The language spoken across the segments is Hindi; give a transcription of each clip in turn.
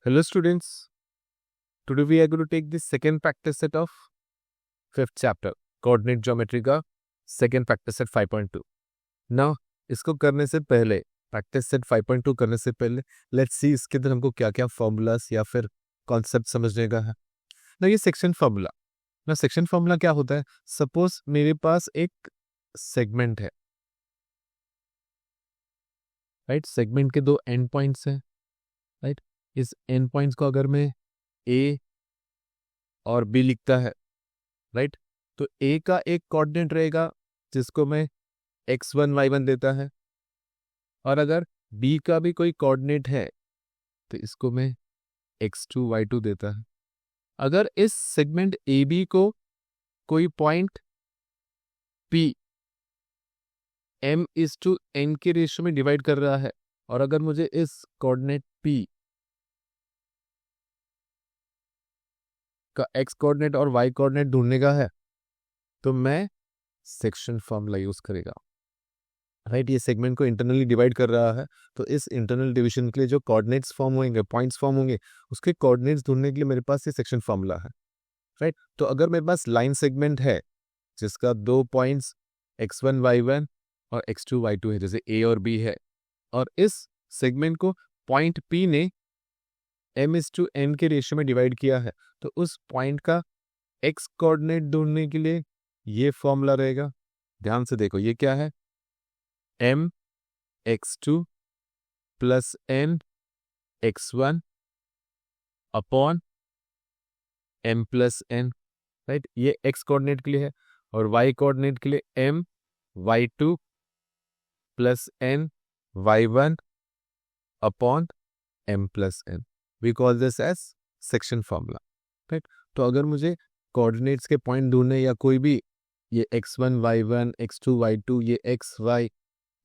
Hello students, today we are going to take the second practice set of fifth chapter coordinate geometry का second practice set 5.2. Now इसको करने से पहले practice set 5.2 करने से पहले let's see इसके अंदर हमको क्या क्या formulas या फिर concept समझने का है. ना ये section formula. ना section formula क्या होता है? Suppose मेरे पास एक segment है, right? Segment के दो end points हैं, right? इस end points को अगर मैं A और B लिखता है, राइट तो A का एक कोऑर्डिनेट रहेगा जिसको मैं x1 y1 देता है, और अगर B का भी कोई कोऑर्डिनेट है तो इसको मैं x2 y2 देता है. अगर इस सेगमेंट AB को कोई पॉइंट P m/n के रेशियो में डिवाइड कर रहा है, और अगर मुझे इस कोऑर्डिनेट P का x कोऑर्डिनेट और y कोऑर्डिनेट ढूंढने का है तो मैं सेक्शन फॉर्मूला यूज करेगा, राइट. ये सेगमेंट को इंटरनली डिवाइड कर रहा है तो इस इंटरनल डिवीजन के लिए जो कोऑर्डिनेट्स फॉर्म होंगे, पॉइंट्स फॉर्म होंगे, उसके कोऑर्डिनेट्स ढूंढने के लिए मेरे पास ये सेक्शन फॉर्मूला है, राइट. तो अगर मेरे पास लाइन सेगमेंट है जिसका दो पॉइंट्स x1 y1 और x2 y2 है, जैसे a और b है, और इस सेगमेंट को पॉइंट p ने m/n के रेशियो में डिवाइड किया है, तो उस पॉइंट का x कोऑर्डिनेट ढूंढने के लिए ये फॉर्मूला रहेगा. ध्यान से देखो, ये क्या है? m x2 plus n x1 upon m plus n, right. ये x कोऑर्डिनेट के लिए है, और y कोऑर्डिनेट के लिए m y2 plus n y1 upon m plus n. We call this as section formula, right. तो अगर मुझे कोऑर्डिनेट्स के पॉइंट ढूंढने या कोई भी ये x1 y1 x2 y2 ये x y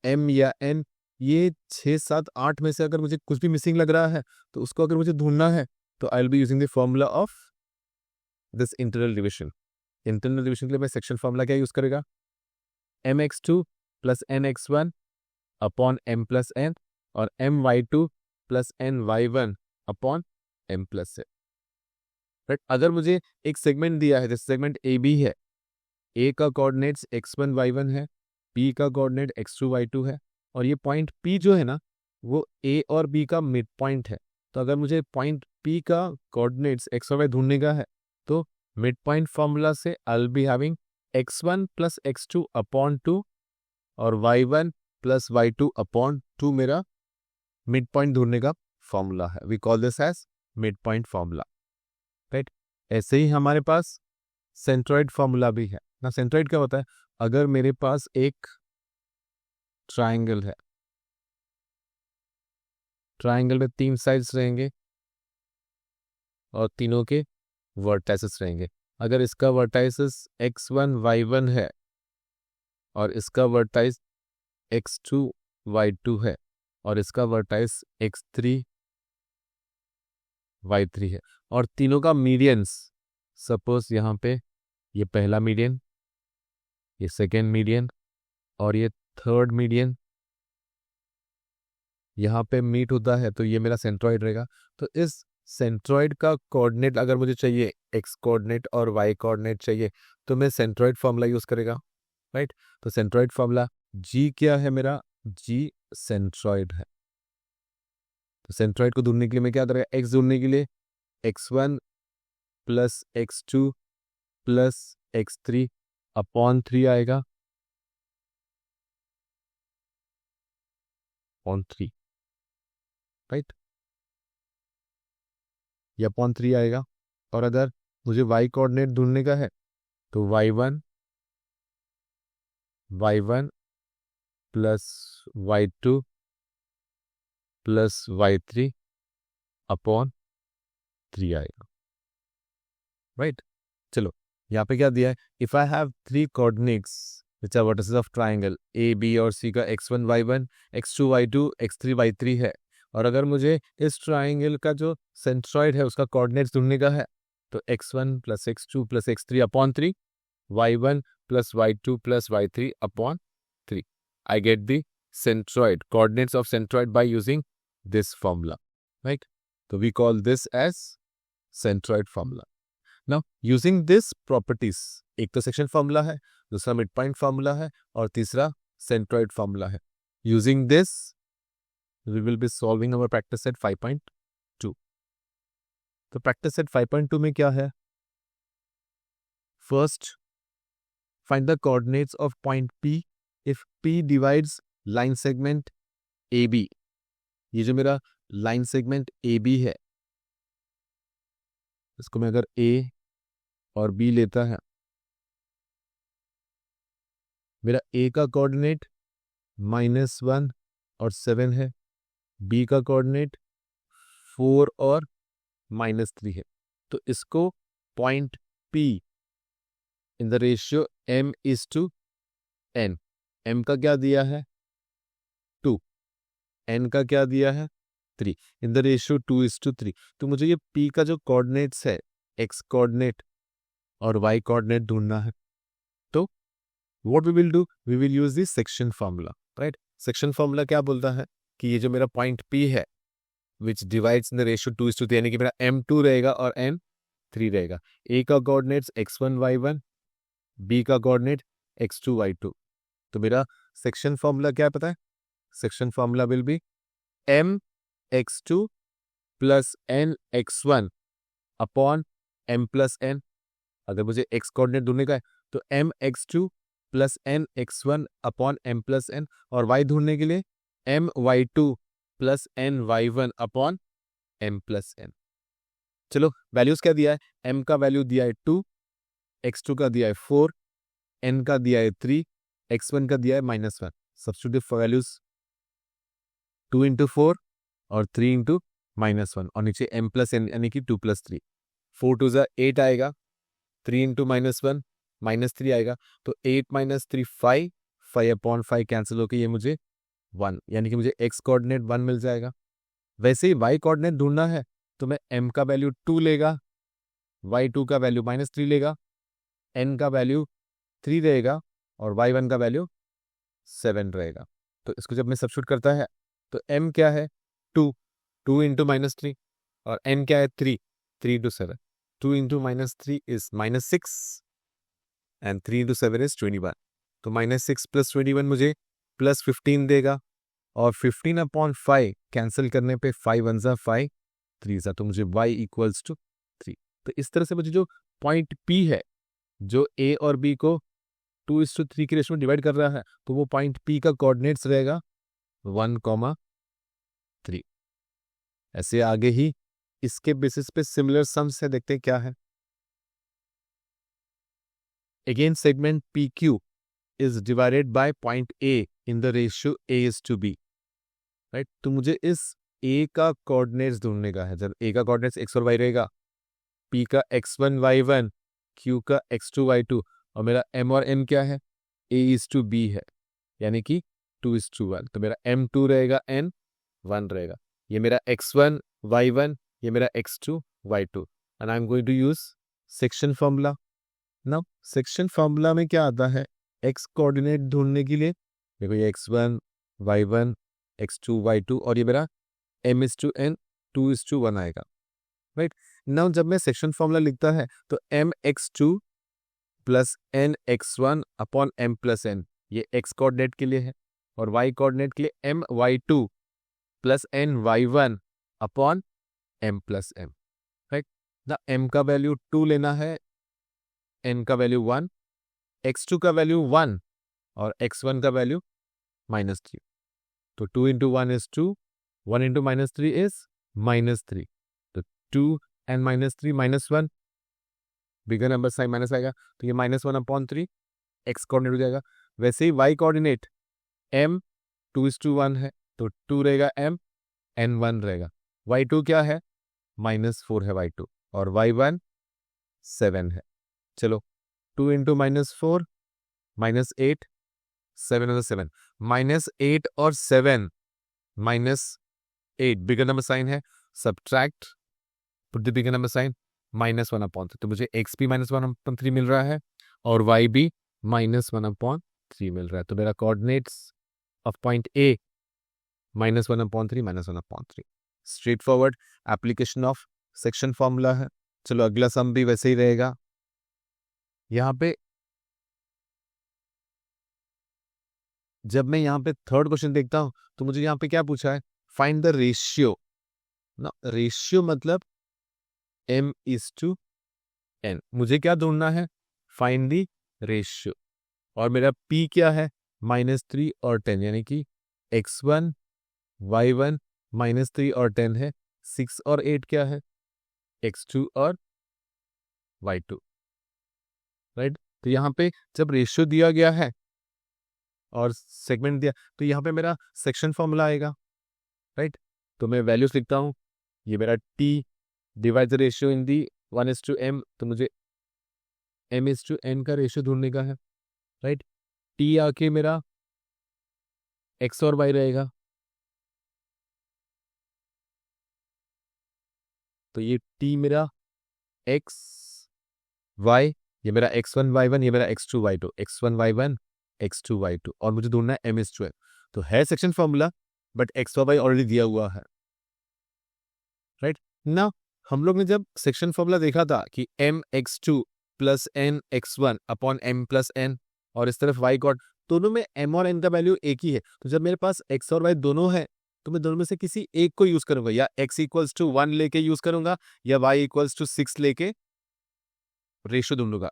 m या n, ये 6 7 8 में से अगर मुझे कुछ भी मिसिंग लग रहा है तो उसको अगर मुझे ढूंढना है तो I will be using the formula of this internal division. Internal division के लिए मैं सेक्शन फॉर्मूला क्या यूज करेगा? mx2 plus nx1 upon m plus n, और my2 plus ny1 upon m plus n, right. अगर मुझे एक सेगमेंट दिया है, जैसे सेगमेंट AB है, A का कोऑर्डिनेट्स x1 y1 है, B का कोऑर्डिनेट x2 y2 है, और ये पॉइंट P जो है ना वो A और B का मिड पॉइंट है. तो अगर मुझे पॉइंट P का कोऑर्डिनेट्स x और y ढूंढने का है तो मिड पॉइंट फॉर्मूला से I will be having x1 plus x2 upon 2 और y1 प्लस y2 अपॉन 2 मेरा मिड पॉइंट ढूंढने का फॉर्मूला है. We call this as mid point formula, right. ऐसे ही हमारे पास सेंट्रॉइड फॉर्मूला भी है ना. सेंट्रॉइड क्या होता है? अगर मेरे पास एक ट्राइंगल है, ट्राइंगल में 3 साइड्स रहेंगे और तीनों के वर्टाइसेस रहेंगे. अगर इसका वर्टाइसेस x1 y1 है और इसका वर्टाइस x2 y2 है और इसका वर्टाइस x3 y3 है, और तीनों का मीडियंस, सपोज यहाँ पे ये पहला मीडियन, ये सेकेंड मीडियन और ये थर्ड मीडियन यहाँ पे मीट होता है, तो ये मेरा सेंट्रॉइड रहेगा. तो इस सेंट्रॉइड का कोऑर्डिनेट अगर मुझे चाहिए, x कोऑर्डिनेट और y कोऑर्डिनेट चाहिए, तो मैं सेंट्रॉइड फॉर्मूला यूज करेगा, राइट. तो सेंट्रॉइड फॉर्मूला g क्या है मेरा? g सेंट्रॉइड है. तो सेंट्रॉइड को ढूंढने के लिए मैं क्या करेगा? x ढूंढने के लिए x1 plus x2 plus x3 upon 3 आएगा, अपॉन 3, राइट. ये अपॉन 3 आएगा. और अगर मुझे y कोऑर्डिनेट ढूंढने का है तो y1 plus y2 plus y3 upon 3 आएगा, राइट. चलो यहाँ पे क्या दिया है? If I have 3 coordinates which are vertices of triangle A B और सी का x1 y1 x2 y2 x3 y3 है, और अगर मुझे इस ट्राइंगल का जो सेंट्रॉइड है उसका कोऑर्डिनेट्स ढूंढने का है तो x1 plus x2 plus x3 upon 3, y1 plus y2 plus y3 upon 3. I get the centroid, coordinates of centroid by using this formula, right? तो we call this as centroid formula. Now using this properties, एक तो सेक्शन फॉर्मूला है, दूसरा मिड पॉइंट फॉर्मूला है और तीसरा सेंट्रॉइड फॉर्मूला है. Using this we will be solving our practice set 5.2. तो प्रैक्टिस सेट 5.2 में क्या है? First, find the coordinates of point P if P divides line segment AB. ये जो मेरा लाइन सेगमेंट AB है, इसको मैं अगर A और B लेता है, मेरा A का कोऑर्डिनेट -1 और 7 है, B का कोऑर्डिनेट 4 और -3 है. तो इसको point P in the ratio m/n, m का क्या दिया है 2, n का क्या दिया है 3, इन द रेशियो 2:3. तो मुझे ये P का जो कोऑर्डिनेट्स है, x कोऑर्डिनेट और y कोऑर्डिनेट ढूंढना है. तो what we will do, we will use this section formula, right. Section formula क्या बोलता है कि ये जो मेरा पॉइंट P है विच डिवाइड्स इन द रेशियो 2:3, यानी कि मेरा m2 रहेगा और n 3 रहेगा. A का कोऑर्डिनेट्स x1 y1, B का कोऑर्डिनेट x2 y2. तो मेरा सेक्शन फॉर्मूला क्या है पता है? Section formula will be m x2 plus n x1 upon m plus n. अगर मुझे x कोऑर्डिनेट ढूंढने का है तो m x2 plus n x1 upon m plus n, और y ढूंढने के लिए m y2 plus n y1 upon m plus n. चलो वैल्यूज क्या दिया है? m का वैल्यू दिया है 2, x2 का दिया है 4, n का दिया है 3, x1 का दिया है -1. सब्स्टिट्यूट वैल्यूज 2 इंटू 4 और 3 इंटू -1 और नीचे m प्लस n यानी कि 2 प्लस 3. 4 टू ज़ा 8 आएगा, 3 इंटू -1 -3 आएगा. तो 8 - 3 5, 5 अपॉन 5 कैंसिल होकर ये मुझे 1, यानी कि मुझे x कोऑर्डिनेट 1 मिल जाएगा. वैसे ही y कोऑर्डिनेट ढूंढना है तो मैं m का वैल्यू 2 लेगा, y2 का वैल्यू -3 लेगा, n का वैल्यू 3 रहेगा और y1 का वैल्यू 7 रहेगा. तो इसको जब मैं सब्स्टिट्यूट करता है तो m क्या है 2, 2 इंटू -3 और n क्या है 3, 3 into 7. 2 into -3 is -6 and 3 into 7 is 21. तो -6 प्लस 21 मुझे +15 देगा और 15 अपॉन 5 कैंसिल करने पे 5 1 ज़ा 5, 3 ज़ा, तो मुझे y इक्वल्स टू 3. तो इस तरह से मुझे जो पॉइंट P है जो A और B को 2:3 की रेशियो में डिवाइड कर रहा है, तो वो पॉइंट P का कोऑर्डिनेट्स रहेगा 1,3. ऐसे आगे ही इसके बेसिस पे सिमिलर सम्स है, देखते हैं क्या है. Again segment PQ is divided by point A in the ratio A:B, right. तो मुझे इस A का कोऑर्डिनेट्स ढूंढने का है. जब A का कोऑर्डिनेट्स x और y रहेगा, P का x1 y1, Q का x2 y2 और मेरा m और n क्या है A:B है, यानी कि 2:1. तो मेरा m2 रहेगा, n 1 रहेगा. ये मेरा x1 y1, ये मेरा x2 y2, and I am going to use section formula. Now section formula में क्या आता है? x कोऑर्डिनेट ढूंढने के लिए देखो ये x1 y1 x2 y2 और ये मेरा m/n 2:1 आएगा, राइट. नाउ जब मैं सेक्शन फॉर्मूला लिखता है तो mx2 plus nx1 upon m plus n, ये x कोऑर्डिनेट के लिए है, और y कोऑर्डिनेट के लिए my2 plus ny1 upon m plus m, right. ना m का वैल्यू 2 लेना है, n का वैल्यू 1, x2 का वैल्यू 1 और x1 का वैल्यू -3. तो 2 इंटू 1 इज 2, 1 इंटू -3 इज -3. तो 2 and -3 -1, bigger number sign minus आएगा, तो ये -1 अपॉन 3 x कोऑर्डिनेट हो जाएगा. वैसे ही y कोऑर्डिनेट m 2:1 है, तो 2 रहेगा m, n 1 रहेगा. y2 क्या है? -4 है y2 और y1 7 है. चलो 2 इंटू -4 -8, 7 और 7, -8 और 7 -8 बिगर नंबर साइन है, subtract, put the bigger number sign, -1 upon 3. तो मुझे x भी -1/3 मिल रहा है और y भी -1/3 मिल रहा है. तो मेरा coordinates of point A -1/3 -1/3. Straight forward application of section formula है। चलो अगला सम भी वैसे ही रहेगा। यहाँ पे जब मैं यहाँ पे थर्ड क्वेश्चन देखता हूं तो मुझे यहाँ पे क्या पूछा है, फाइंड द रेशियो ना। रेशियो मतलब m/n, मुझे क्या ढूंढना है, फाइंड द रेशियो। और मेरा p क्या है, -3 और 10, यानी कि x1 y1 -3 और 10 है। 6 और 8 क्या है, x2 और y2, राइट। तो यहाँ पे जब रेशियो दिया गया है और सेगमेंट दिया तो यहाँ पे मेरा सेक्शन फॉर्मूला आएगा, राइट। तो मैं वैल्यूज लिखता हूँ, ये मेरा t divide the ratio in the 1:m, तो मुझे m/n का रेशियो ढूंढने का है, राइट। t आके मेरा x और y रहेगा, तो ये t मेरा x y, ये मेरा x1 y1, ये मेरा x2 y2, x1 y1 x2 y2, और मुझे ढूंढना है m/n। तो है सेक्शन फॉर्मूला बट x और y ऑलरेडी दिया हुआ है, राइट ना। हम लोग ने जब सेक्शन फॉर्मूला देखा था कि m(x2 + n(x1) अपॉन m+n, और इस तरफ y कॉट, दोनों में m और n का वैल्यू एक ही है। तो जब मेरे पास x और y दोनों है तो मैं दोनों में से किसी एक को यूज करूंगा, या x = 1 लेके यूज करूंगा, या y = 6 लेके रेशियो ढूंढूंगा,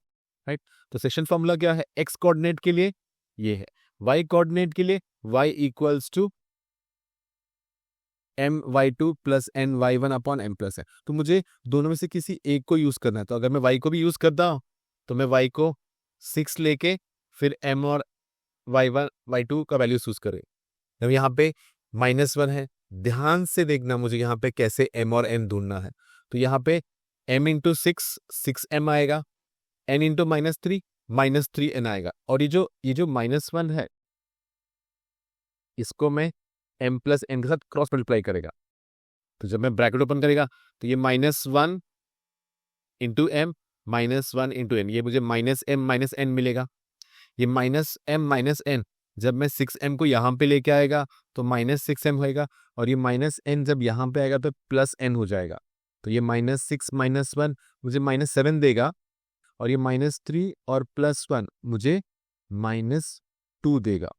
राइट। तो सेक्शन फॉर्मूला क्या है, x कोऑर्डिनेट के लिए ये है, y कोऑर्डिनेट के लिए y = m(y2 + n(y1) upon m+n। तो मुझे दोनों में से किसी एक को यूज करना है। तो अगर मैं y को भी यूज करता हूं तो मैं y को 6 लेके फिर m और y1 y2 का वैल्यू यूज करें। अब यहाँ पे -1 है, ध्यान से देखना मुझे यहाँ पे कैसे m और n ढूंढना है। तो यहाँ पे m × 6 6m आएगा, n × -3 आएगा, और ये जो -1 है इसको मैं m + n के साथ क्रॉस मल्टीप्लाई करेगा। तो जब मैं ब्रैकेट ओपन करेगा तो ये -1 × m -1 × n, ये मुझे -m - n मिलेगा। ये -m - n जब मैं 6m को यहाँ पे लेके आएगा तो -6m होएगा, और ये -n जब यहाँ पे आएगा तो +n हो जाएगा। तो ये -6 - 1 मुझे -7 देगा, और ये -3 और +1 मुझे -2 देगा।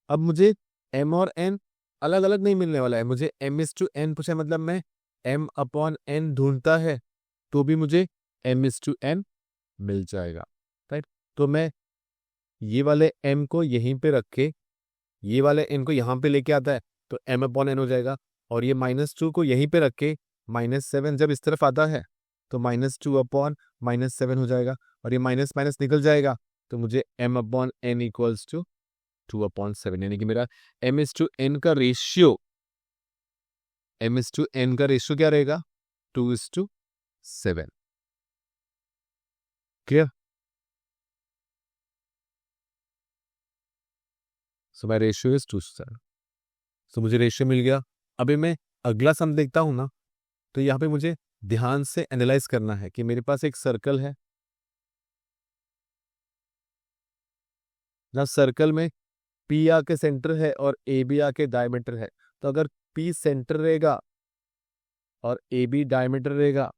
अब मुझे m और n अलग अलग नहीं मिलने वाला है, मुझे m/n पूछा, मतलब मैं m/n ढूंढता है तो भी मुझे m/n मिल जाएगा, राइट। तो मैं ये वाले m को यहीं पे रख के ये वाले n को यहाँ पे लेके आता है तो m/n हो जाएगा, और ये -2 को यहीं पे रख के -7 जब इस तरफ आता है तो -2 -7 हो जाएगा, और ये माइनस माइनस निकल जाएगा, तो मुझे m/n = 2/7, यानी कि मेरा m/n का रेशियो क्या रहेगा, 2:7। Clear. So my ratio is 2:7। सो मुझे रेशियो मिल गया। अभी मैं अगला सम देखता हूं ना, तो यहाँ पे मुझे ध्यान से एनालाइज करना है कि मेरे पास एक सर्कल है ना, सर्कल में पी आके सेंटर है और ए बी आके डायमीटर है। तो अगर पी सेंटर रहेगा और ए बी डायमीटर रहेगा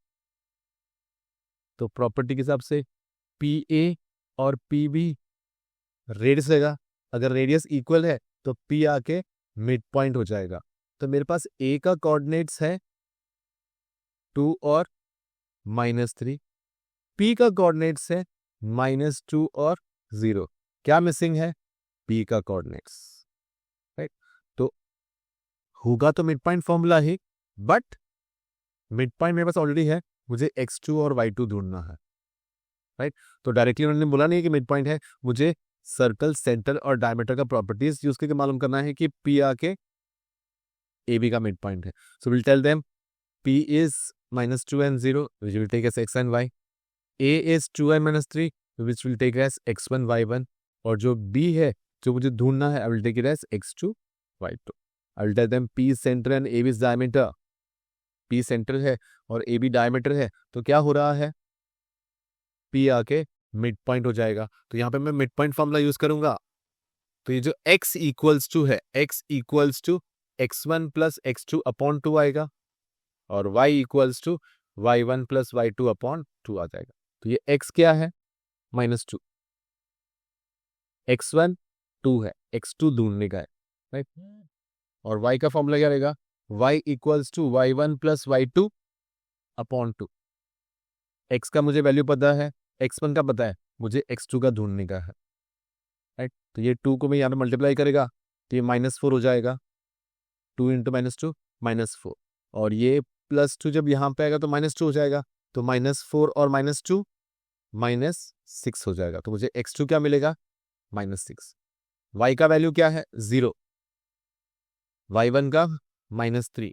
तो प्रॉपर्टी के हिसाब से पी ए और पी बी रेडियस रहेगा। अगर रेडियस इक्वल है तो पी आके मिड पॉइंट हो जाएगा। तो मेरे पास ए का कोऑर्डिनेट्स है 2 और -3, पी का कोऑर्डिनेट्स है -2 और 0। क्या मिसिंग है, पी का कोऑर्डिनेट्स, राइट। तो होगा तो mid point formula he, but mid point मेरे पास ऑलरेडी है, मुझे x2 और y2 ढूंढना है, राइट। तो डायरेक्टली उन्होंने बोला नहीं कि मिड पॉइंट है, मुझे सर्कल सेंटर और डायमीटर का प्रॉपर्टीज यूज करके मालूम करना है कि पी आके ए बी का मिड पॉइंट है। So will tell them P is -2 and 0, which will take as x and y. A is 2n - 3, which will take as x1 y1. और जो B है जो मुझे ढूंढना है, I will take it as x2 y2. I will tell them P is center and AB is diameter. P centre है और AB डायमीटर है, तो क्या हो रहा है, P आके मिड पॉइंट हो जाएगा। तो यहाँ पे मैं मिड पॉइंट फॉर्मूला यूज करूंगा। तो ये जो x = है, x = x1 + x2/2 आएगा, और y equals to y1 plus y2 upon 2 आ जाएगा। तो ये x क्या है? -2। x1 2 है, x2 ढूंढने का है, राइट। और y का फॉर्मूला क्या रहेगा? y equals to y1 plus y2 upon 2। x का मुझे वैल्यू पता है, x1 का पता है, मुझे x2 का ढूंढने का है, राइट। तो ये 2 को मैं यहाँ पे मल्टीप्लाई करेगा तो ये -4 हो जाएगा। 2 इंटू -2 -4, और ये +2 जब यहाँ पे आएगा तो -2 हो जाएगा। तो -4 और -2 -6 हो जाएगा। तो मुझे x2 क्या मिलेगा? -6। y का वैल्यू क्या है? 0। y1 का -3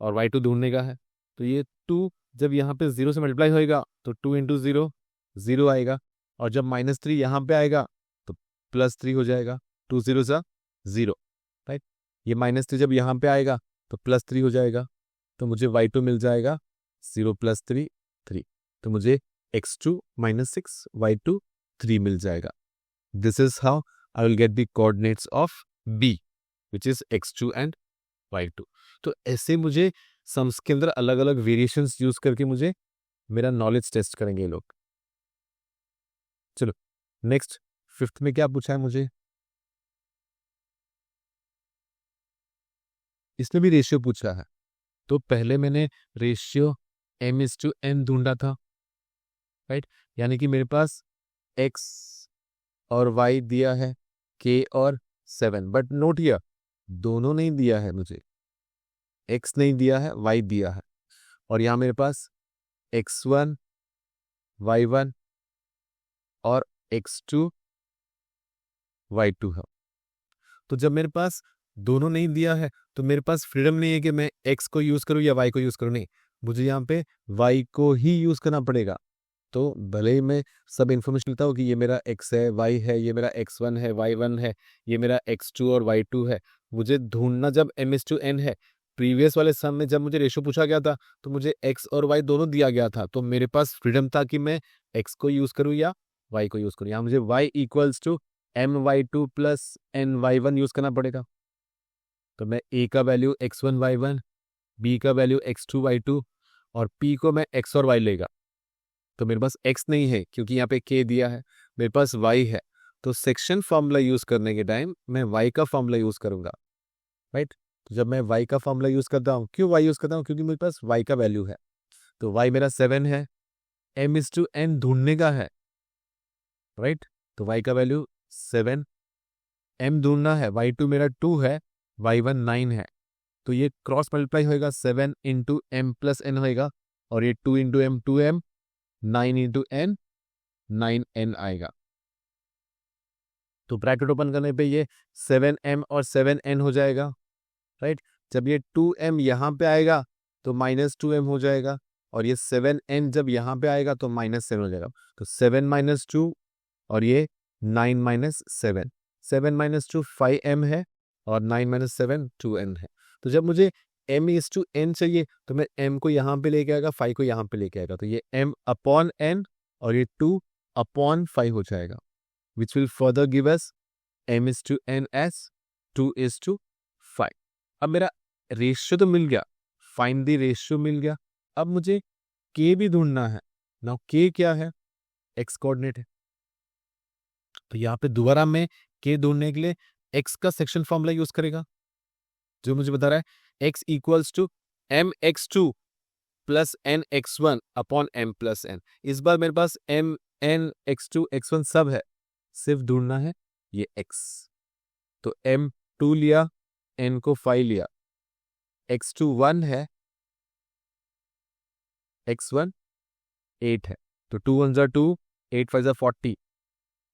और y2 ढूंढने का है। तो ये 2 जब यहाँ पे 0 से मल्टीप्लाई होएगा तो 2 इंटू 0 0 आएगा, और जब -3 यहाँ पे आएगा तो +3 हो जाएगा। 2 0 सा 0, राइट। ये -3 जब यहाँ पे आएगा तो +3 हो जाएगा। तो मुझे y2 मिल जाएगा 0 + 3 3। तो मुझे x2 -6 y2 3 मिल जाएगा। This is how I will get the coordinates of b which is x2 and y2। तो ऐसे मुझे सम्स के अंदर अलग अलग वेरिएशंस यूज करके मुझे मेरा नॉलेज टेस्ट करेंगे ये लोग। चलो नेक्स्ट, 5th में क्या पूछा है मुझे? इसमें भी रेशियो पूछा है। तो पहले मैंने रेशियो m/n ढूंढा था, राइट। यानी कि मेरे पास x और y दिया है, k और 7, बट नोट हियर दोनों नहीं दिया है मुझे। x नहीं दिया है, y दिया है, और यहाँ मेरे पास x1 y1 और x2 y2 है। तो जब मेरे पास दोनों नहीं दिया है तो मेरे पास फ्रीडम नहीं है कि मैं x को यूज करूं या y को यूज करूं। नहीं, मुझे यहाँ पे y को ही यूज करना पड़ेगा। तो भले ही मैं सब इन्फॉर्मेशन लेता हूँ कि ये मेरा x है, y है, ये मेरा x1 है, y1 है, ये मेरा x2 और y2 है, मुझे ढूंढना जब m/n है। प्रीवियस वाले सम में जब मुझे रेशो पूछा गया था तो मुझे x और y दोनों दिया गया था, तो मेरे पास फ्रीडम था कि मैं x को यूज करूँ या y को यूज करूँ। यहाँ मुझे y equals to my2 plus ny1 use करना पड़ेगा। तो मैं a का वैल्यू x1 y1, b का वैल्यू x2 y2, और p को मैं x और y लेगा। तो मेरे पास x नहीं है क्योंकि यहाँ पे k दिया है, मेरे पास y है। तो सेक्शन फॉर्मूला यूज करने के टाइम मैं y का फॉर्मूला यूज करूंगा, राइट। तो जब मैं y का फॉर्मूला यूज करता हूँ, क्यों y यूज करता हूँ? क्योंकि मेरे पास y का वैल्यू है। तो y मेरा 7 है, m/n ढूंढने का है, राइट। तो y का वैल्यू 7, m ढूंढना है, y2 मेरा 2 है, y1 9 है। तो ये क्रॉस मल्टीप्लाई होएगा, 7 इंटू एम प्लस एन होएगा, और ये 2 into M 2m, 9 into N 9n आएगा। तो ब्रैकेट ओपन करने पे ये 7m और 7n हो जाएगा, राइट। जब ये 2m यहाँ पे आएगा तो -2m हो जाएगा, और ये 7n जब यहाँ पे आएगा तो -7 हो जाएगा। तो 7 - 2 और ये 9 - 7, 7 - 2 5m है, और 9 - 7 2n है। तो जब मुझे m/n चाहिए तो मैं m को यहाँ पे लेके आएगा, 5 को यहाँ पे लेके आएगा, तो ये m अपॉन n और ये 2 अपॉन 5 हो जाएगा, which will further give us m/n as 2:5। अब मेरा रेशियो तो मिल गया, फाइंड द रेशियो मिल गया। अब मुझे k भी ढूंढना है। नाउ k क्या है? x कोऑर्डिनेट है। तो यहाँ पे दोबारा मैं k ढूंढने के लिए x का सेक्शन फॉर्मूला यूज करेगा, जो मुझे बता रहा है x equals to mx2 plus nx1 upon m plus n। इस बार मेरे पास m n x2 x1 सब है, सिर्फ ढूंढना है ये x। तो m2 लिया, n को 5 लिया, x2 1 है, x1 8 है। तो 2 1 जा 2, 8 5 जा 40,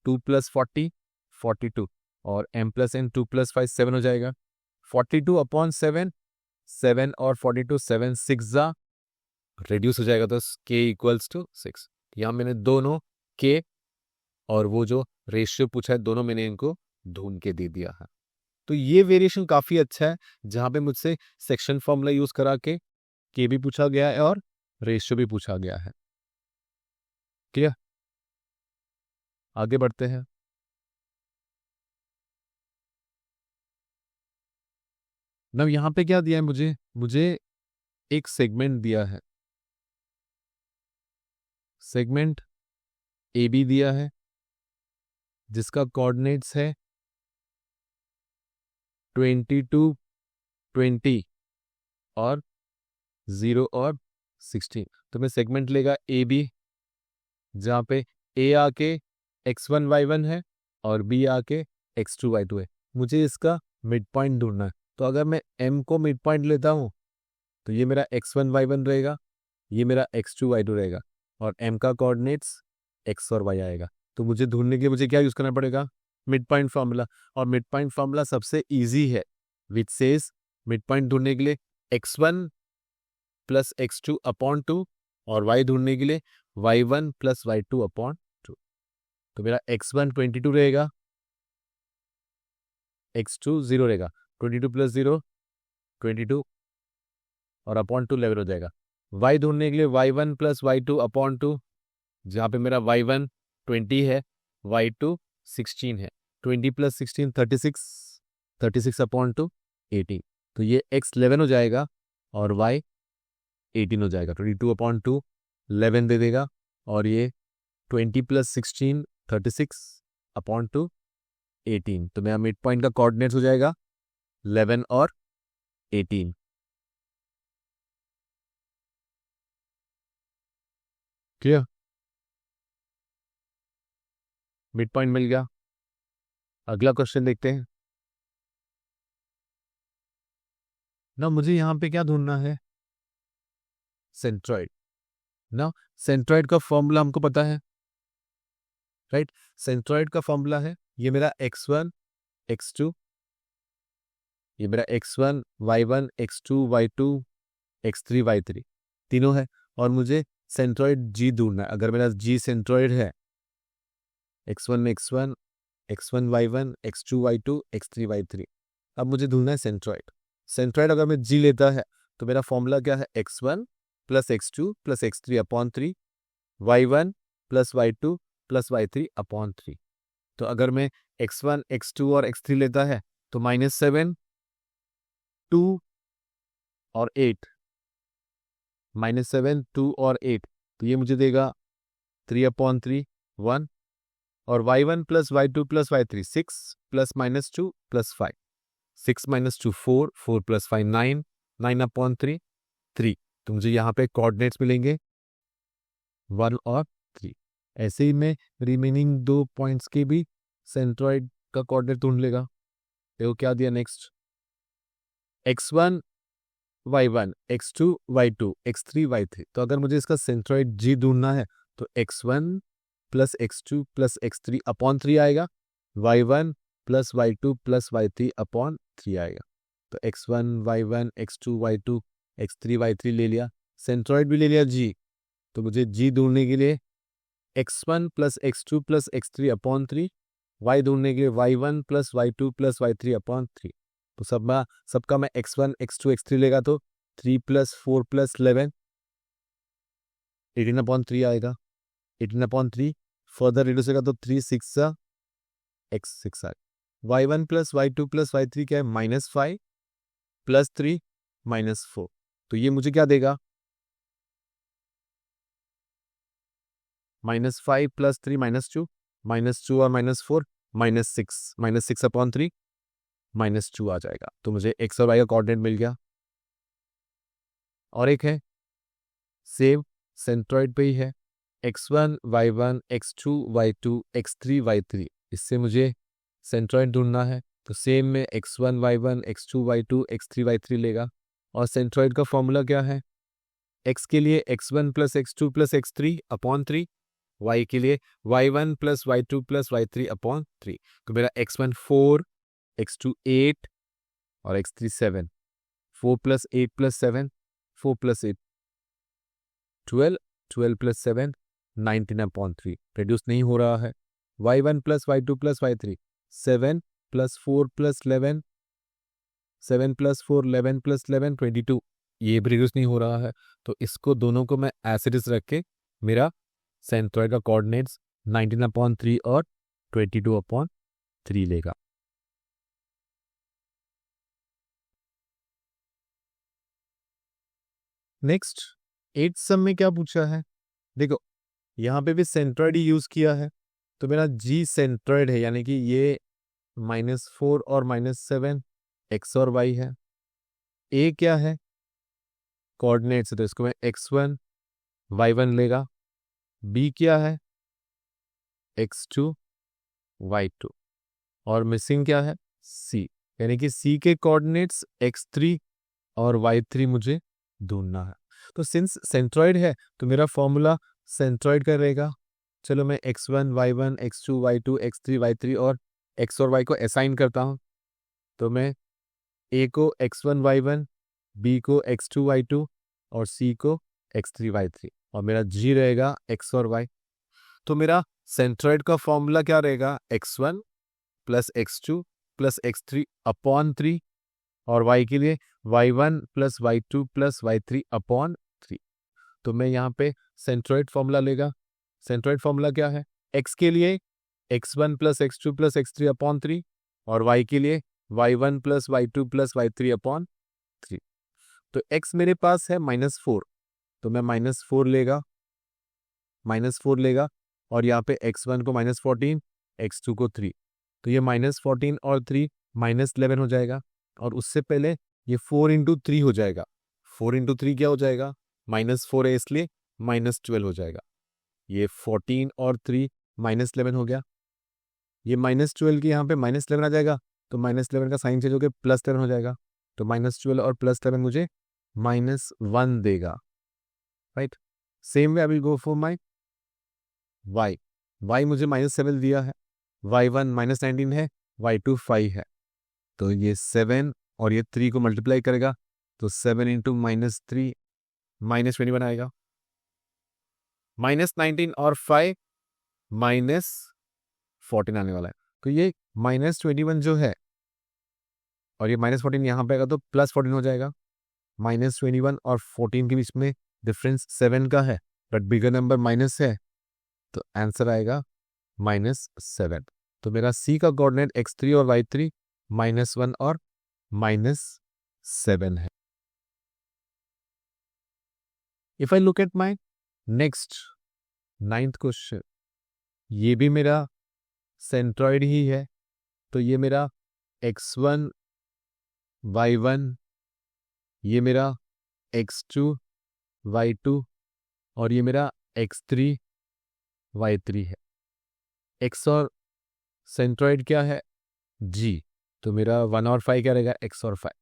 2 + 40 42, और m प्लस n 2 + 5 7 हो जाएगा। 42 अपॉन 7, 7 और 42 7 6 जा रिड्यूस हो जाएगा, तो k इक्वल्स टू 6। यहाँ मैंने दोनों k और वो जो रेशियो पूछा है दोनों मैंने इनको ढूंढ के दे दिया है। तो ये वेरिएशन काफी अच्छा है, जहां पे मुझसे सेक्शन फॉर्मूला यूज करा के k भी पूछा गया है और रेशियो भी पूछा गया है। क्लियर? आगे बढ़ते हैं। ना यहाँ पे क्या दिया है मुझे एक सेगमेंट दिया है, सेगमेंट ए बी दिया है जिसका कोऑर्डिनेट्स है 22, 20 और 0 और 16। तो मैं सेगमेंट लेगा ए बी, जहाँ पे ए आके x1 y1 है और बी आके x2 y2 है। मुझे इसका मिड पॉइंट ढूंढना है। तो अगर मैं m को मिड पॉइंट लेता हूँ तो ये मेरा x1 y1 रहेगा, ये मेरा x2 y2 रहेगा और m का कोऑर्डिनेट्स x और y आएगा। तो मुझे ढूंढने के लिए मुझे क्या यूज करना पड़ेगा? Mid point formula. और मिड पॉइंट फार्मूला सबसे इजी है, विच सेज मिड पॉइंट ढूंढने के लिए x1 प्लस x2 अपॉन 2 और y ढूंढने के लिए y1 प्लस y2 अपॉन 2। तो मेरा x1 22 रहेगा, x2 0 रहेगा, 22 प्लस 0 22 और अपॉन 2 11 हो जाएगा। y ढूंढने के लिए y1 प्लस y2 अपॉन 2, जहाँ पे मेरा y1 20 है, y2 16 है, 20 प्लस 16 36, 36 अपॉन 2 18। तो ये x 11 हो जाएगा और y 18 हो जाएगा। 22 अपॉन 2 11 दे देगा और ये 20 प्लस 16 36 अपॉन 2 18। तो मेरा मिड पॉइंट का कोऑर्डिनेट्स हो जाएगा 11 और 18। क्लियर? मिड पॉइंट मिल गया। अगला क्वेश्चन देखते हैं ना। मुझे यहाँ पे क्या ढूंढना है? सेंट्रॉइड ना। सेंट्रॉइड का फॉर्मूला हमको पता है, राइट? सेंट्रॉइड का फॉर्मूला है, ये मेरा x1 x2, ये मेरा x1 y1 x2 y2 x3 y3 तीनों है और मुझे सेंट्रॉइड g ढूंढना है। अगर मेरा g सेंट्रॉइड है x1 x1 x1 y1 x2 y2 x3 y3, अब मुझे ढूंढना है सेंट्रॉइड। सेंट्रॉइड अगर मैं g लेता है तो मेरा फॉर्मूला क्या है? x1 plus x2 plus x3 upon 3, y1 plus y2 plus y3 upon 3। तो अगर मैं x1 x2 और x3 लेता है तो -7 2 और 8, -7 2 और 8, तो ये मुझे देगा 3 अपॉन 3 1 और y1 plus y2 plus y3 6 plus -2 plus 5, 6 - 2 4, 4 plus 5 9, 9 upon 3 3। तो मुझे यहाँ पे कोऑर्डिनेट्स मिलेंगे 1 और 3। ऐसे ही मैं रिमेनिंग 2 पॉइंट्स के भी सेंट्रॉइड का कोऑर्डिनेट ढूंढ लेगा। देखो क्या दिया next, x1 y1 x2 y2 x3 y3। तो अगर मुझे इसका सेंट्रॉइड g ढूंढना है तो x1 plus x2 plus x3 upon 3 आएगा, y1 plus y2 plus y3 upon 3 आएगा। तो x1 y1 x2 y2 x3 y3 ले लिया, सेंट्रॉइड भी ले लिया g। तो मुझे g ढूंढने के लिए x1 plus x2 plus x3 upon 3, y ढूंढने के लिए y1 plus y2 plus y3 upon 3। तो सबका मैं x1 x2 x3 लेगा तो 3 प्लस 4 प्लस 11 18 अपॉन 3 आएगा। 18 अपॉन 3 फर्दर रिड्यूस होगा तो 3 6 x6 आएगा। y1 plus y2 plus y3 क्या है? -5 प्लस 3 -4। तो ये मुझे क्या देगा? -5 प्लस 3 -2, -2 और -4 -6, -6 अपॉन 3 -2 आ जाएगा। तो मुझे x और y का कोऑर्डिनेट मिल गया। और एक है सेम सेंट्रॉइड पे ही है, x1 y1 x2 y2 x3 y3। इससे मुझे सेंट्रॉइड ढूंढना है तो सेम में x1 y1 x2 y2 x3 y3 लेगा। और सेंट्रॉइड का फॉर्मूला क्या है? x के लिए x1 plus x2 plus x3 upon 3, y के लिए y1 plus y2 plus y3 upon 3। तो मेरा x1 4, x2 8 और x3 7, 4 plus 8 plus 7, 4 plus 8 12, 12 plus 7 19 upon 3। Reduce नहीं हो रहा है। y1 plus y2 plus y3 7 plus 4 plus 11, 7 plus 4 11 plus 11 22। ये भी रिड्यूस नहीं हो रहा है। तो इसको दोनों को मैं एज इट रख के मेरा सेंट्रॉइड का कोऑर्डिनेट्स 19 अपॉन 3 और 22 अपॉन 3 लेगा। नेक्स्ट 8 सम में क्या पूछा है, देखो यहाँ पे भी सेंट्रॉइड ही यूज किया है, तो मेरा जी सेंट्रॉइड है, यानी कि ये -4 और -7 एक्स और वाई है। ए क्या है, कोऑर्डिनेट्स है, तो इसको मैं x1 y1 लेगा। बी क्या है, x2 y2, और मिसिंग क्या है, सी, यानी कि सी के कोऑर्डिनेट्स x3 और y3 मुझे ढूंढना है। तो सिंस सेंट्रॉइड है तो मेरा फॉर्मूला सेंट्रॉइड का रहेगा। चलो मैं x1 y1 x2 y2 x3 y3 और x और y को असाइन करता हूँ। तो मैं a को x1 y1, b को x2 y2 और c को x3 y3, और मेरा g रहेगा x और y। तो मेरा सेंट्रॉइड का फॉर्मूला क्या रहेगा, x1 plus x2 plus x3 upon 3, और y के लिए y1 plus y2 plus y3 upon 3। तो मैं यहाँ पे सेंट्रॉइड फॉर्मूला लेगा। सेंट्रॉइड फॉर्मूला क्या है, x के लिए x1 plus x2 plus x3 upon 3, और y के लिए y1 plus y2 plus y3 upon 3। तो x मेरे पास है -4, तो मैं -4 लेगा, -4 लेगा, और यहाँ पे x1 को -14, x2 को 3, तो ये -14 और 3 -11 हो जाएगा। और उससे पहले ये 4 इंटू 3 हो जाएगा। 4 इंटू 3 क्या हो जाएगा, -4 है इसलिए -12 हो जाएगा। ये 14 और 3 -11 हो गया। ये -12 की यहाँ पे -11 आ जाएगा, तो -11 का साइन चेंज होकर +11 हो जाएगा। तो -12 और +11 मुझे -1 देगा, right. Same way I will go for my y। y मुझे -7 दिया है, y1 -19 है, y2 5 है, तो ये 7 और ये 3 को मल्टीप्लाई करेगा, तो 7 इंटू -3 -21 आएगा। -19 और 5 -14 आने वाला है, तो ये -21 जो है, और ये -14 यहाँ पे आएगा तो +14 हो जाएगा। -21 और 14 के बीच में डिफरेंस 7 का है, बट बिगर नंबर माइनस है, तो आंसर आएगा -7। तो मेरा सी का कोऑर्डिनेट x3 और y3 -1 और -7 है। If I look at my next 9th question, ये भी मेरा सेंट्रॉइड ही है, तो ये मेरा x1 y1, ये मेरा x2 y2, और ये मेरा x3 y3 है। x और सेंट्रॉइड क्या है, g, तो मेरा 1 और 5 क्या रहेगा, x और 5।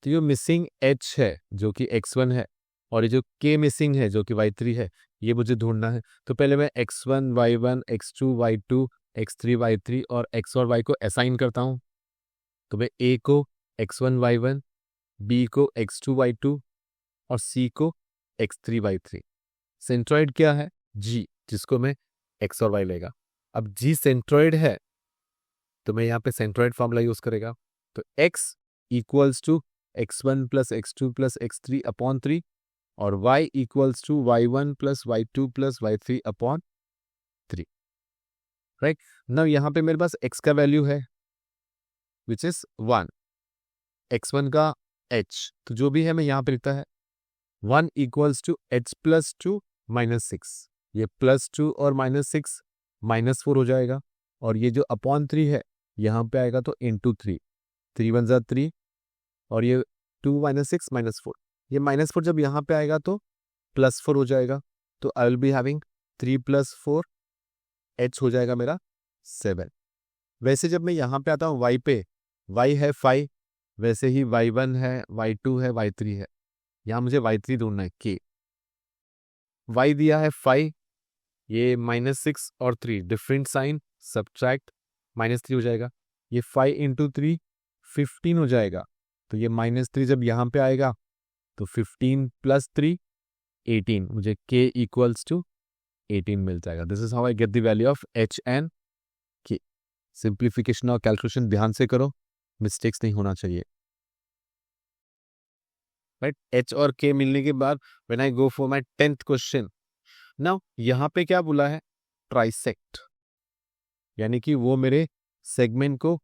तो ये मिसिंग h है जो कि x1 है, और ये जो k मिसिंग है जो कि y3 है, ये मुझे ढूंढना है। तो पहले मैं x1 y1 x2 y2 x3 y3 और x और y को असाइन करता हूँ। तो मैं a को x1 y1, b को x2 y2 और c को x3 y3। सेंट्रॉइड क्या है, g, जिसको मैं x और y लेगा। अब g सेंट्रॉइड है, तो मैं यहाँ पे सेंट्रॉइड फॉर्मूला यूज करेगा। तो x equals to x1 plus x2 plus x3 upon 3, और y equals to y1 plus y2 plus y3 upon 3, right. Now यहाँ पे मेरे पास x का वैल्यू है विच इज 1, x1 का h, तो जो भी है मैं यहाँ पे लिखता है 1 इक्वल्स टू h प्लस 2 -6, ये +2 और -6 -4 हो जाएगा, और ये जो अपॉन 3 है यहाँ पे आएगा तो इंटू 3, 3 1 ज़ा 3, और ये 2 -6 -4, ये -4 जब यहाँ पे आएगा तो +4 हो जाएगा। तो I will be having 3 + 4, h हो जाएगा मेरा 7। वैसे जब मैं यहाँ पे आता हूँ y पे, y है 5, वैसे ही y1 है, y2 है, y3 है। यहाँ मुझे y3 ढूंढना है, k। y दिया है 5, ये -6 और 3 डिफरेंट साइन, सब्ट्रैक्ट, -3 हो जाएगा। ये 5 इंटू 3 15 हो जाएगा, तो ये -3 जब यहाँ पे आएगा तो 15 + 3 18, मुझे k इक्वल्स टू 18 मिल जाएगा। This is how I get the value of h and k। Simplification और कैलकुलेशन ध्यान से करो, मिस्टेक्स नहीं होना चाहिए, राइट। h और k मिलने के बाद when I go for my 10th question, now यहाँ पे क्या बोला है, ट्राइसेक्ट, यानी कि वो मेरे सेगमेंट को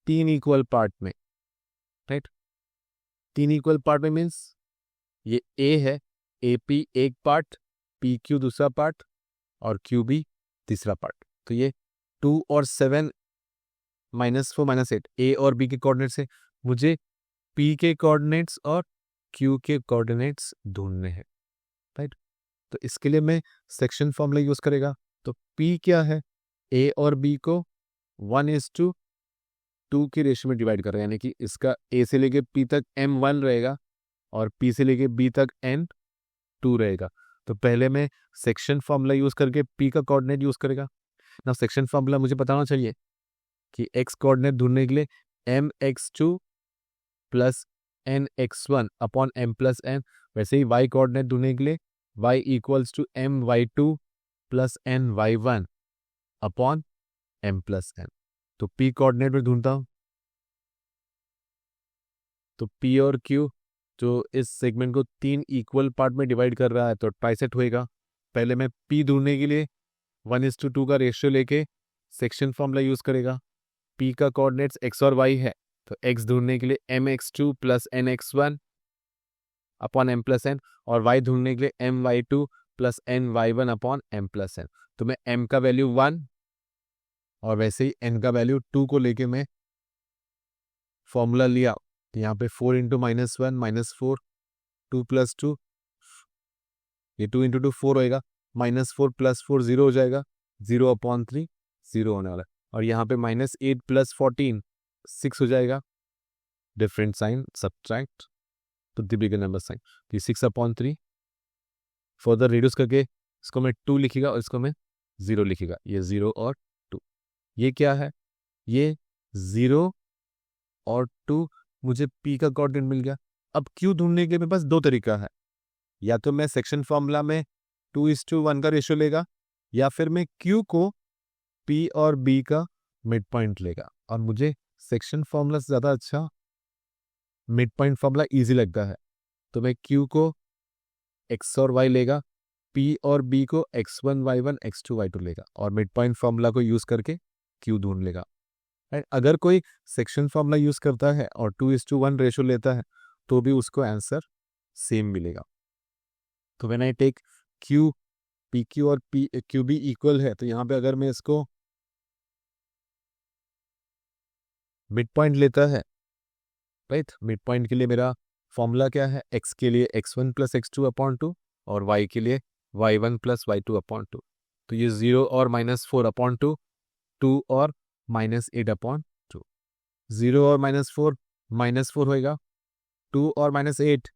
3 इक्वल पार्ट में, राइट, 3 इक्वल पार्ट में मीन्स ये A है, ए पी एक पार्ट, पी क्यू दूसरा पार्ट और क्यू बी तीसरा पार्ट। तो ये 2 और 7 -4 -8 ए और बी के कोऑर्डिनेट से मुझे पी के कोऑर्डिनेट्स और क्यू के कोऑर्डिनेट्स ढूंढने हैं, राइट। तो इसके लिए मैं सेक्शन फॉर्मूला यूज करेगा। तो पी क्या है, ए और बी को 1:2 की रेशियो में डिवाइड कर रहे हैं, यानी कि इसका ए से लेके पी तक m1 रहेगा और पी से लेके बी तक n2 रहेगा। तो पहले मैं सेक्शन फॉर्मूला यूज करके पी का कोऑर्डिनेट यूज करेगा ना। सेक्शन फॉर्मूला मुझे बताना चाहिए कि एक्स कोऑर्डिनेट ढूंढने के लिए mx2 plus nx1 upon m plus n, वैसे ही वाई कोऑर्डिनेट ढूंढने के लिए y equals to my2 plus ny1 upon m plus n। तो p कोऑर्डिनेट में ढूंढता हूं, तो p और q जो इस सेगमेंट को 3 इक्वल पार्ट में डिवाइड कर रहा है तो ट्राइसेट होएगा। पहले मैं p ढूंढने के लिए 1:2 का रेशियो लेके सेक्शन फॉर्मूला यूज करेगा। p का कोऑर्डिनेट्स x और y है, तो x ढूंढने के लिए mx2 plus nx1 upon m plus n और y ढूंढने के लिए my2 plus ny1 upon m plus n। तो मैं m का वैल्यू 1 और वैसे ही n का वैल्यू 2 को लेके मैं फॉर्मूला लिया। तो यहाँ पे 4 इंटू -1 -4 2 प्लस 2, ये 2 इंटू 2 4 होएगा, -4 प्लस 4 0 हो जाएगा, 0 अपॉन 3 0 होने वाला है। और यहाँ पे -8 प्लस 14 6 हो जाएगा, डिफरेंट साइन सब्ट्रैक्ट तो द बिगर नंबर साइन। तो 6 अपॉन 3 फर्दर रिड्यूस करके इसको मैं 2 लिखेगा और इसको मैं 0 लिखेगा। ये 0 और 2, ये क्या है, ये 0 और 2 मुझे p का कोऑर्डिनेट मिल गया। अब q ढूंढने के मेरे पास दो तरीका है, या तो मैं सेक्शन फॉर्मूला में 2:1 का रेशियो लेगा, या फिर मैं q को p और b का मिड पॉइंट लेगा। और मुझे सेक्शन फॉर्मूला से ज़्यादा अच्छा मिड पॉइंट फॉर्मूला ईजी लगता है। तो मैं q को x और y लेगा, p और b को x1 y1 x2 y2 लेगा और मिड पॉइंट फॉर्मूला को यूज करके q ढूंढ लेगा। अगर कोई सेक्शन फॉर्मूला यूज करता है और 2:1 रेशियो लेता है तो भी उसको आंसर सेम मिलेगा। तो when I take q, pq और qb इक्वल है, तो यहाँ पे अगर मैं इसको मिड पॉइंट लेता है, राइट, मिड पॉइंट के लिए मेरा फॉर्मूला क्या है, x के लिए x1 प्लस x2 अपॉन 2 और y के लिए y1 प्लस y2 अपॉन 2। तो ये 0 और -4 अपॉन 2, 2 और -8 अपॉन 2, 0 और -4 होएगा, 2 और -8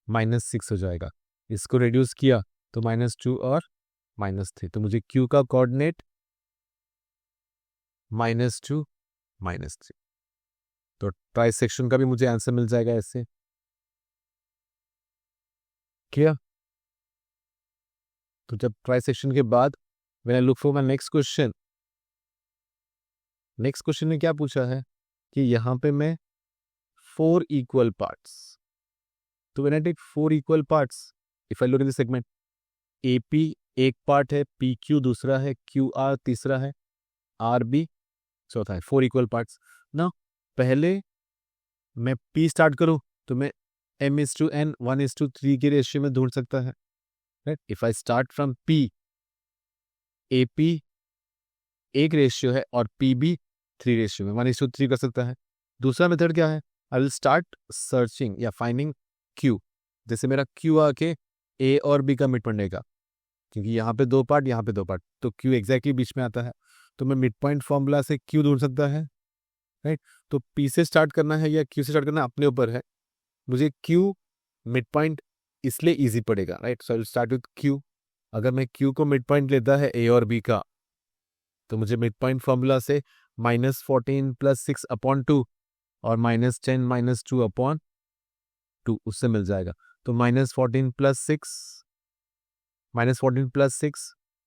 -6 हो जाएगा। इसको रिड्यूस किया तो -2 और -3, तो मुझे q का कोऑर्डिनेट -2 -3। तो ट्राई सेक्शन का भी मुझे आंसर मिल जाएगा ऐसे, क्या। तो जब ट्राई सेक्शन के बाद when I look for my next question, next question में क्या पूछा है कि यहाँ पे मैं 4 इक्वल पार्ट्स, तो when I take 4 equal parts, if I look in the segment, AP एक पार्ट है, PQ दूसरा है, QR तीसरा है, RB चौथा है, 4 इक्वल पार्ट्स ना। पहले मैं P स्टार्ट करूं तो मैं m:n 1:3 की रेशियो में ढूंढ सकता है, right. If I start from P, AP एक रेशियो है और PB 3 रेशियो में 1:3 कर सकता है। दूसरा मेथड क्या है, आई विल स्टार्ट सर्चिंग या फाइंडिंग Q। जैसे मेरा Q आके A और B का मिड पॉइंट लेगा, क्योंकि यहाँ पे 2 पार्ट, यहाँ पे 2 पार्ट, तो Q एग्जैक्टली बीच में आता है। तो मैं मिड पॉइंट फॉर्मूला से Q ढूंढ सकता है, राइट। तो P से स्टार्ट करना है या Q से स्टार्ट करना है अपने ऊपर है। मुझे Q मिड पॉइंट इसलिए इजी पड़ेगा, right. So I will start with Q। अगर मैं Q को मिड पॉइंट लेता है A और B का, तो मुझे मिड पॉइंट फॉर्मूला से -14 प्लस 6 अपॉन 2 और -10 -2 अपॉन 2 उससे मिल जाएगा। तो -14 प्लस 6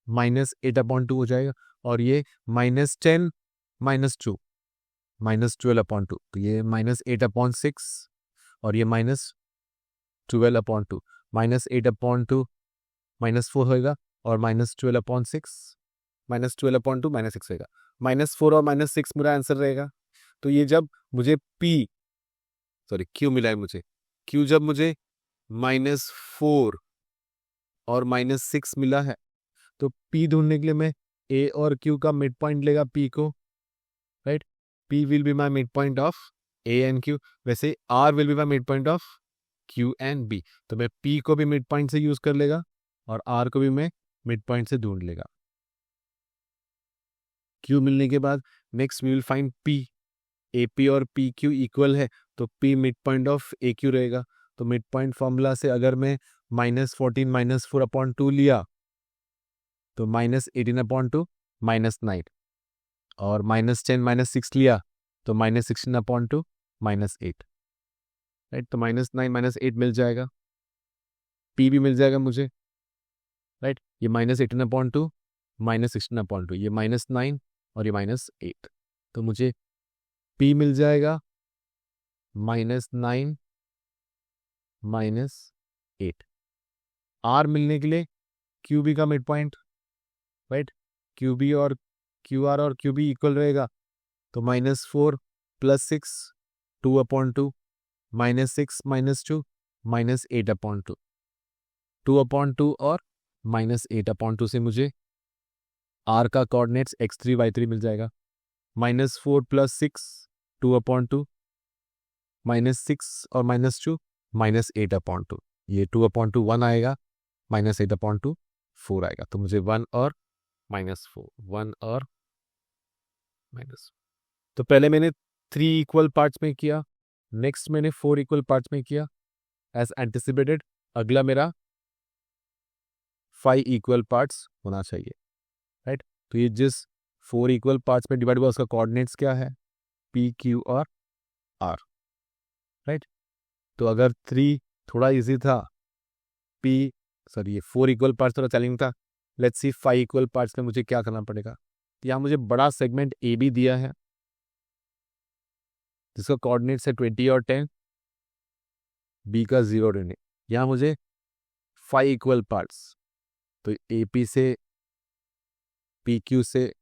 -8 अपॉन 2 हो जाएगा, और ये -10 -2 -12 अपॉन 2, तो ये -8 अपॉन 6 और ये -12 अपॉन 2, -8 अपॉन 2 -4 होएगा और -12 अपॉन 6 -12 अपॉन 2 -6 होएगा। -4 और -6 मेरा आंसर रहेगा। तो ये जब मुझे Q मिला है, मुझे Q जब मुझे -4 और -6 मिला है। तो P ढूंढने के लिए मैं A और Q का मिड पॉइंट लेगा P को, right. P will be my mid point of A and Q। वैसे R will be my mid point of Q and B। तो मैं P को भी मिड पॉइंट से यूज कर लेगा और R को भी मैं मिड पॉइंट से ढूंढ लेगा। Q मिलने के बाद next we will find P। AP और PQ इक्वल है तो P mid point of AQ रहेगा। तो मिड पॉइंट फॉर्मूला से अगर मैं -14 -4/2 लिया तो -18/2 -9, और -10 -6 लिया तो -16/2 -8, राइट। तो -9 -8 मिल जाएगा, P भी मिल जाएगा मुझे, राइट। ये -18/2 -16/2, ये -9 और ये -8। तो मुझे P मिल जाएगा -9 -8। R मिलने के लिए QB का मिड पॉइंट, राइट। QB और QR और QB इक्वल रहेगा तो -4 +6 2/2 -6 -2 -8/2। 2/2 और -8/2 से मुझे R का कोऑर्डिनेट्स x3 y3 मिल जाएगा। -4 +6 2/2 -6 और -2 -8/2। ये 2/2 1 आएगा, -8/2 4 आएगा। तो मुझे 1 और -4, 1 और -4। तो पहले मैंने 3 इक्वल पार्ट्स में किया, नेक्स्ट मैंने 4 इक्वल पार्ट्स में किया एज एंटिसिपेटेड। अगला मेरा 5 इक्वल पार्ट्स होना चाहिए, राइट। तो ये जिस 4 इक्वल पार्ट्स में डिवाइड हुआ उसका कोऑर्डिनेट्स क्या है, P Q और R, राइट। तो अगर 3 थोड़ा इजी था, ये 4 इक्वल पार्ट्स थोड़ा चैलेंजिंग था। लेट्स सी 5 इक्वल पार्ट्स में मुझे क्या करना पड़ेगा। तो यहाँ मुझे बड़ा सेगमेंट ए बी दिया है जिसका कोऑर्डिनेट्स है 20 और 10, बी का 0 और 10। यहाँ मुझे 5 इक्वल पार्ट्स, तो AP से, PQ से,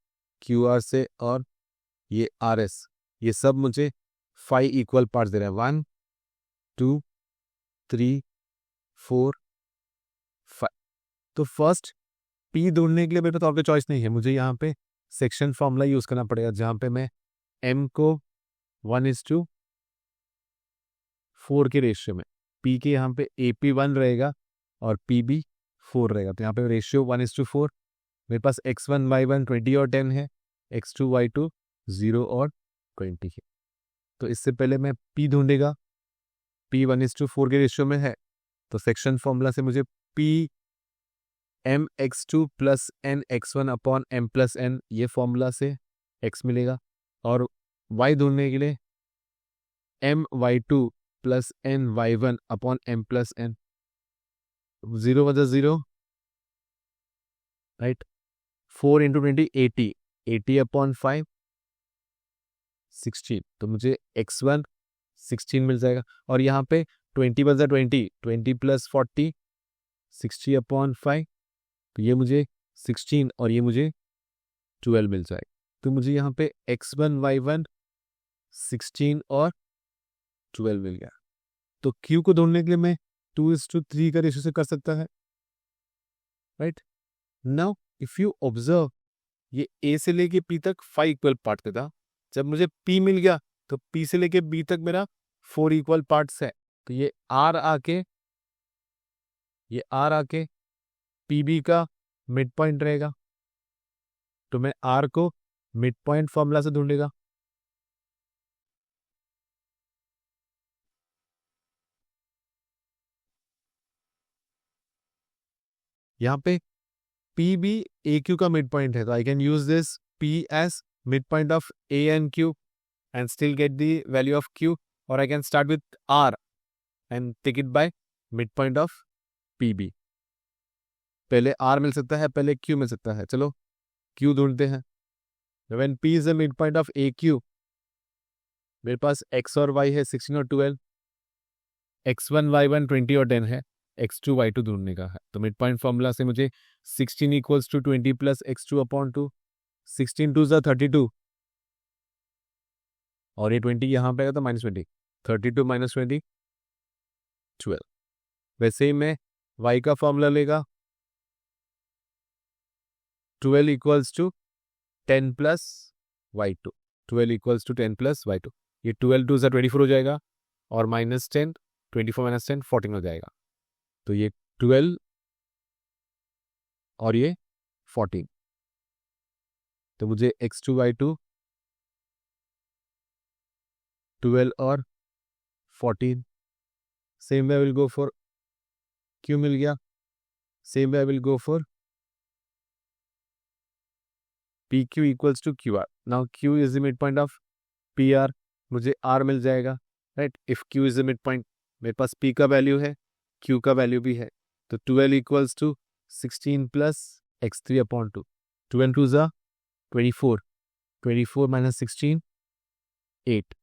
QR से और ये RS, ये सब मुझे 5 इक्वल पार्ट्स दे रहे हैं। 1 2 3 4 5। तो फर्स्ट P ढूंढने के लिए मेरे पास और कोई चॉइस नहीं है, मुझे यहाँ पे सेक्शन फॉर्मूला यूज करना पड़ेगा जहाँ पे मैं M को 1:4 के रेशियो में, P के यहाँ पे AP 1 रहेगा और PB 4 रहेगा। तो यहाँ पे रेशियो 1:4। मेरे पास x1 y1 20 और 10 है, x2 y2 0 और 20 है। तो इससे पहले मैं P ढूंढेगा, P 1:4 के रेशियो में है तो सेक्शन फॉर्मूला से मुझे P mx2 + n x1/m + n, ये फॉर्मूला से x मिलेगा। और y ढूंढने के लिए my2 + n y1/m + n, 0 वजह 0, राइट। 4 × 20 80, 80/5 16। तो मुझे x1 16 मिल जाएगा। और यहाँ पे 20 वजह 20, 20 + 40 60/5, तो ये मुझे 16 और ये मुझे 12 मिल जाएगा। तो मुझे यहाँ पे x1 y1 16 और 12 मिल गया। तो Q को ढूंढने के लिए मैं 2:3 का रेशियो से कर सकता है, right. Now if you observe, ये A से लेके P तक 5 इक्वल पार्ट था। जब मुझे P मिल गया तो P से लेके B तक मेरा 4 इक्वल पार्ट्स है। तो ये R आके PB का मिड पॉइंट रहेगा। तो मैं R को मिड पॉइंट फॉर्मूला से ढूंढेगा। यहाँ पे PB AQ का मिड पॉइंट है तो I can use this P as mid point of A and Q and still get the value of Q, or I can start with R and take it by midpoint of PB। पहले R मिल सकता है, पहले Q मिल सकता है। चलो Q ढूंढते हैं। When P is the midpoint of AQ, मेरे पास X और Y है 16 और 12, X1 Y1 20 और 10 है, X2 Y2 ढूंढने का है। तो मिड पॉइंट फॉर्मूला से मुझे 16 = 20 + x2/2, 16 2 = 32 और ये 20 यहाँ पे आएगा तो -20, 32 - 20 12। वैसे ही मैं y का फॉर्मूला लेगा, 12 equals to 10 plus y2, 12 equals to 10 plus y2। ये 12 2 24 हो जाएगा और माइनस 10, 24 माइनस 10 14 हो जाएगा। तो ये 12 और ये 14। तो मुझे x2 y2 12 और 14, same way I will go for q मिल गया, same way I will go for pq equals to qr। Now q is the mid point of pr, मुझे r मिल जाएगा, right. If q is the mid point, मेरे पास p का वैल्यू है, q का वैल्यू भी है, तो 12 equals to 16 plus x3 upon 2, 2 and 2 ज़ा 24, 24 माइनस 16 8,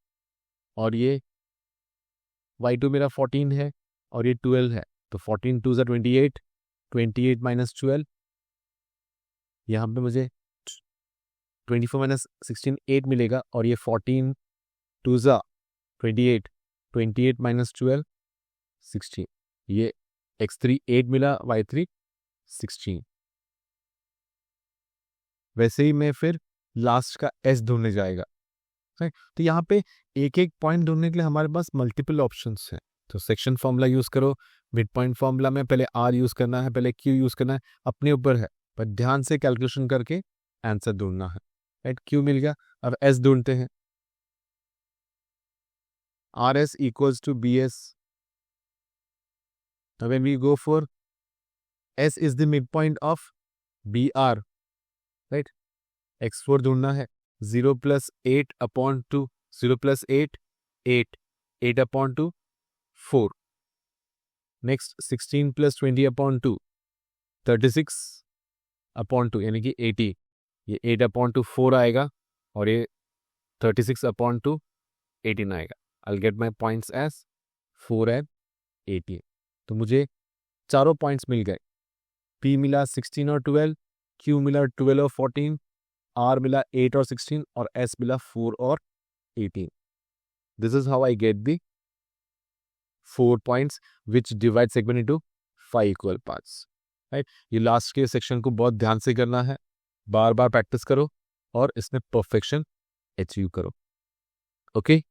और ये y2 मेरा 14 है और ये 12 है, तो 14 2 ज़ा 28, 28 माइनस 12, यहाँ पे मुझे 24 माइनस 16 8 मिलेगा, और ये 14 2 ज़ा 28, 28 माइनस 12 16, ये x3 8 मिला, y3 16। वैसे ही मैं फिर लास्ट का s ढूंढने जाएगा, राइट। तो यहाँ पे एक एक पॉइंट ढूंढने के लिए हमारे पास मल्टीपल ऑप्शंस हैं। तो सेक्शन फॉर्मूला यूज करो, मिड पॉइंट फॉर्मूला में पहले r यूज करना है, पहले q यूज करना है, अपने ऊपर है, पर ध्यान से कैलकुलेशन करके आंसर ढूंढना है, राइट। q मिल गया, अब s ढूंढते हैं। rs equals to bs, now when we go for s is the midpoint of br, right। x4 ढूंढना है, 0 plus 8 upon 2, 0 plus 8 8, 8 upon 2 4, next 16 plus 20 upon 2 36 upon 2 यानी कि 80, ये 8 अपॉन 2 4 आएगा और ये 36 अपॉन 2 18 आएगा। I'll get my points as 4 and 18। तो मुझे चारों पॉइंट्स मिल गए, P मिला 16 और 12, Q मिला 12 और 14, R मिला 8 और 16 और S मिला 4 और 18। This is how I get the 4 points which divide segment into 5 equal parts, right। ये लास्ट के सेक्शन को बहुत ध्यान से करना है, बार बार प्रैक्टिस करो और इसमें परफेक्शन अचीव करो, ओके।